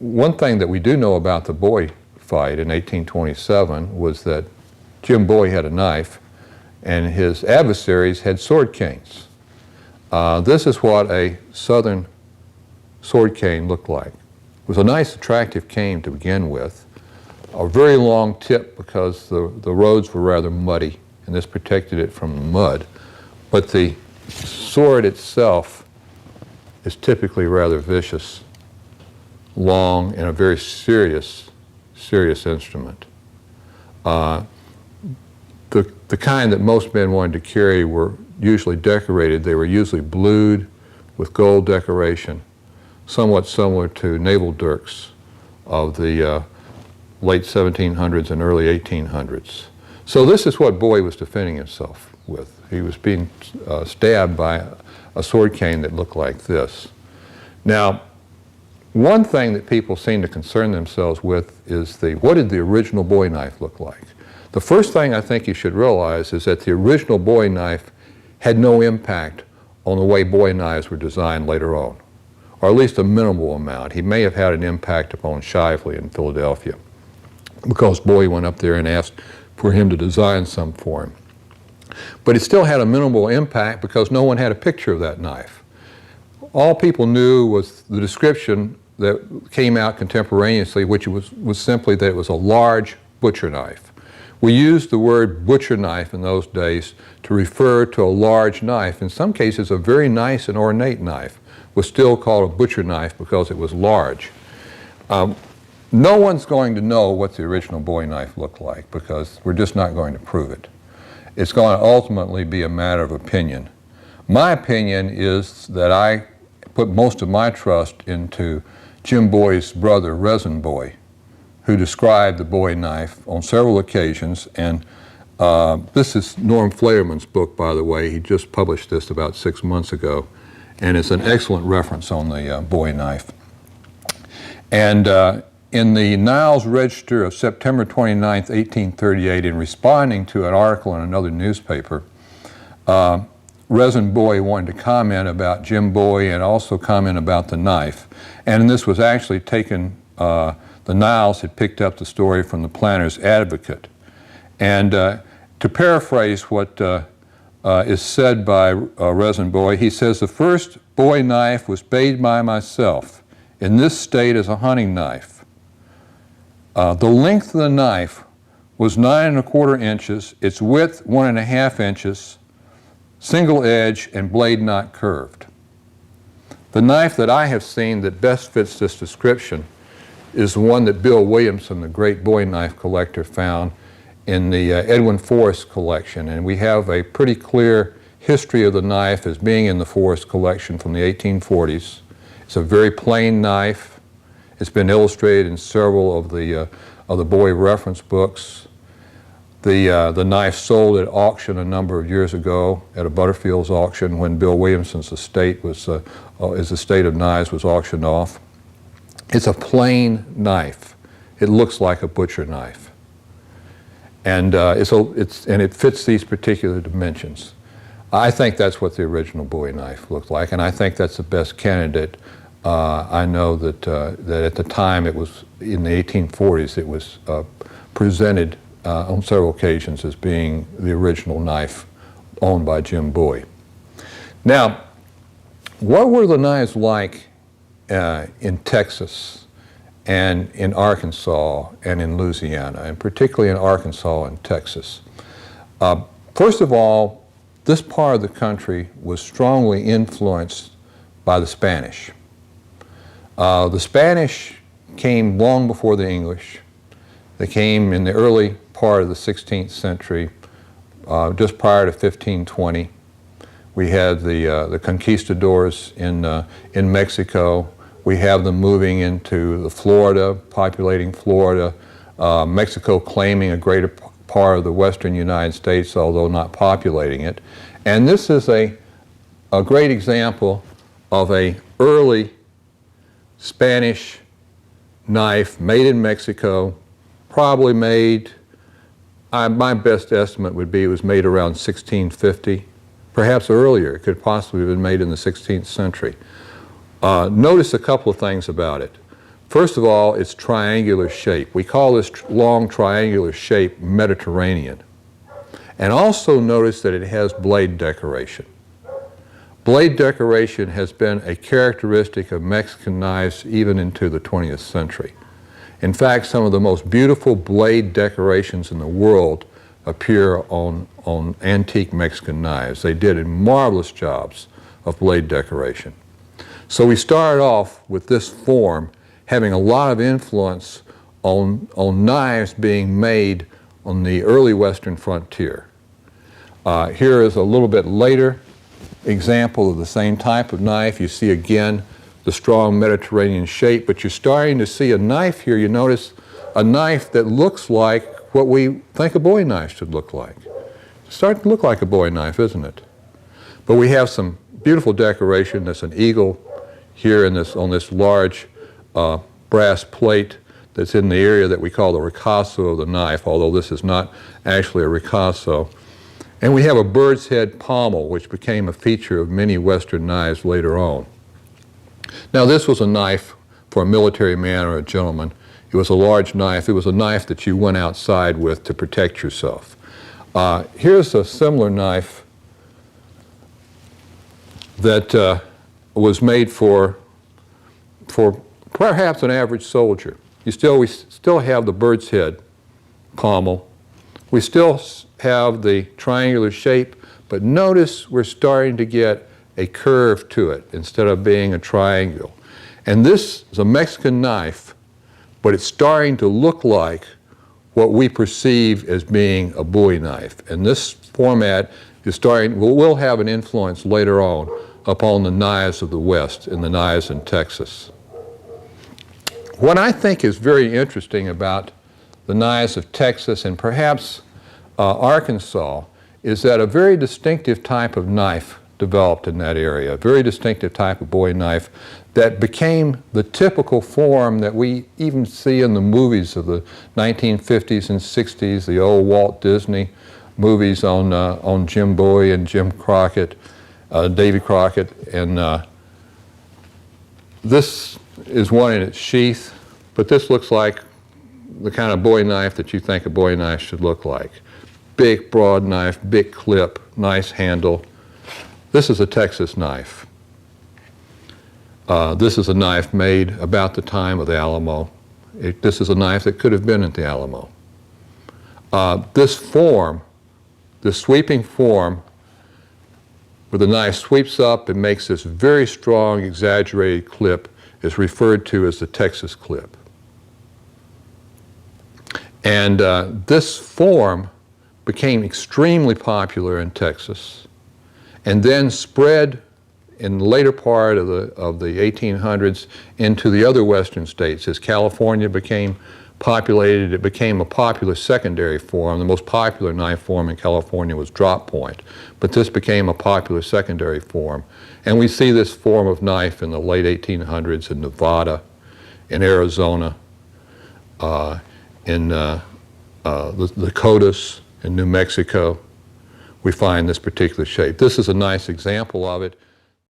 one thing that we do know about the Bowie fight in 1827 was that Jim Bowie had a knife and his adversaries had sword canes. This is what a Southern sword cane looked like. It was a nice, attractive cane to begin with, a very long tip because the roads were rather muddy, and this protected it from the mud. But the sword itself is typically rather vicious, long, and a very serious instrument. The kind that most men wanted to carry were usually decorated. They were usually blued with gold decoration, somewhat similar to naval dirks of the late 1700s and early 1800s. So this is what Bowie was defending himself with. He was being stabbed by a sword cane that looked like this. Now, one thing that people seem to concern themselves with is what did the original Bowie knife look like? The first thing I think you should realize is that the original Bowie knife had no impact on the way Bowie knives were designed later on, or at least a minimal amount. He may have had an impact upon Shively in Philadelphia because Bowie went up there and asked for him to design some for him. But it still had a minimal impact because no one had a picture of that knife. All people knew was the description that came out contemporaneously, which was simply that it was a large butcher knife. We used the word butcher knife in those days to refer to a large knife. In some cases, a very nice and ornate knife was still called a butcher knife because it was large. No one's going to know what the original Bowie knife looked like because we're just not going to prove it. It's going to ultimately be a matter of opinion. My opinion is that I put most of my trust into Jim Bowie's brother, Resin Bowie, who described the Bowie knife on several occasions. And this is Norm Flayerman's book, by the way. He just published this about 6 months ago. And it's an excellent reference on the Bowie knife. And in the Niles Register of September 29, 1838, in responding to an article in another newspaper, Resin Bowie wanted to comment about Jim Bowie and also comment about the knife. And this was actually taken, the Niles had picked up the story from the Planter's Advocate. And to paraphrase what is said by Resin Bowie, he says, "The first Bowie knife was made by myself in this state as a hunting knife. The length of the knife was 9 1/4 inches, its width 1 1/2 inches, single edge and blade not curved. The knife that I have seen that best fits this description is the one that Bill Williamson, the great Bowie knife collector, found in the Edwin Forrest collection. And we have a pretty clear history of the knife as being in the Forrest collection from the 1840s. It's a very plain knife. It's been illustrated in several of the Bowie reference books. The knife sold at auction a number of years ago at a Butterfield's auction when Bill Williamson's estate was, his estate of knives was auctioned off. It's a plain knife. It looks like a butcher knife. And, it fits these particular dimensions. I think that's what the original Bowie knife looked like, and I think that's the best candidate. I know that at the time it was, in the 1840s, it was presented on several occasions as being the original knife owned by Jim Bowie. Now, what were the knives like in Texas and in Arkansas and in Louisiana, and particularly in Arkansas and Texas? First of all, this part of the country was strongly influenced by the Spanish. The Spanish came long before the English. They came in the early part of the 16th century, just prior to 1520. We had the conquistadors in Mexico. We have them moving into Florida, populating Florida. Mexico claiming a greater part of the western United States, although not populating it. And this is a great example of an early Spanish knife made in Mexico, probably made, my best estimate would be it was made around 1650, perhaps earlier. It could possibly have been made in the 16th century. Notice a couple of things about it. First of all, its triangular shape. We call this long triangular shape Mediterranean. And also notice that it has blade decoration. Blade decoration has been a characteristic of Mexican knives even into the 20th century. In fact, some of the most beautiful blade decorations in the world appear on antique Mexican knives. They did marvelous jobs of blade decoration. So we started off with this form having a lot of influence on knives being made on the early Western frontier. Here is a little bit later example of the same type of knife. You see again the strong Mediterranean shape, but you're starting to see a knife here. You notice a knife that looks like what we think a Bowie knife should look like. It's starting to look like a Bowie knife, isn't it? But we have some beautiful decoration. There's an eagle here on this large brass plate that's in the area that we call the ricasso of the knife, although this is not actually a ricasso. And we have a bird's head pommel, which became a feature of many Western knives later on. Now, this was a knife for a military man or a gentleman. It was a large knife. It was a knife that you went outside with to protect yourself. Here's a similar knife that was made for perhaps an average soldier. We still have the bird's head pommel. We still have the triangular shape, but notice we're starting to get a curve to it instead of being a triangle. And this is a Mexican knife, but it's starting to look like what we perceive as being a Bowie knife. And this format is will have an influence later on upon the knives of the West and the knives in Texas. What I think is very interesting about the knives of Texas and perhaps Arkansas is that a very distinctive type of knife developed in that area, a very distinctive type of Bowie knife that became the typical form that we even see in the movies of the 1950s and 60s, the old Walt Disney movies on Jim Bowie and Jim Crockett, Davy Crockett, and this is one in its sheath, but this looks like the kind of Bowie knife that you think a Bowie knife should look like. Big, broad knife, big clip, nice handle. This is a Texas knife. This is a knife made about the time of the Alamo. This is a knife that could have been at the Alamo. This form, this sweeping form, where the knife sweeps up and makes this very strong, exaggerated clip, is referred to as the Texas clip. And this form became extremely popular in Texas and then spread in the later part of the 1800s into the other western states. As California became populated, it became a popular secondary form. The most popular knife form in California was drop point, but this became a popular secondary form. And we see this form of knife in the late 1800s in Nevada, in Arizona, in the Dakotas, in New Mexico. We find this particular shape. This is a nice example of it.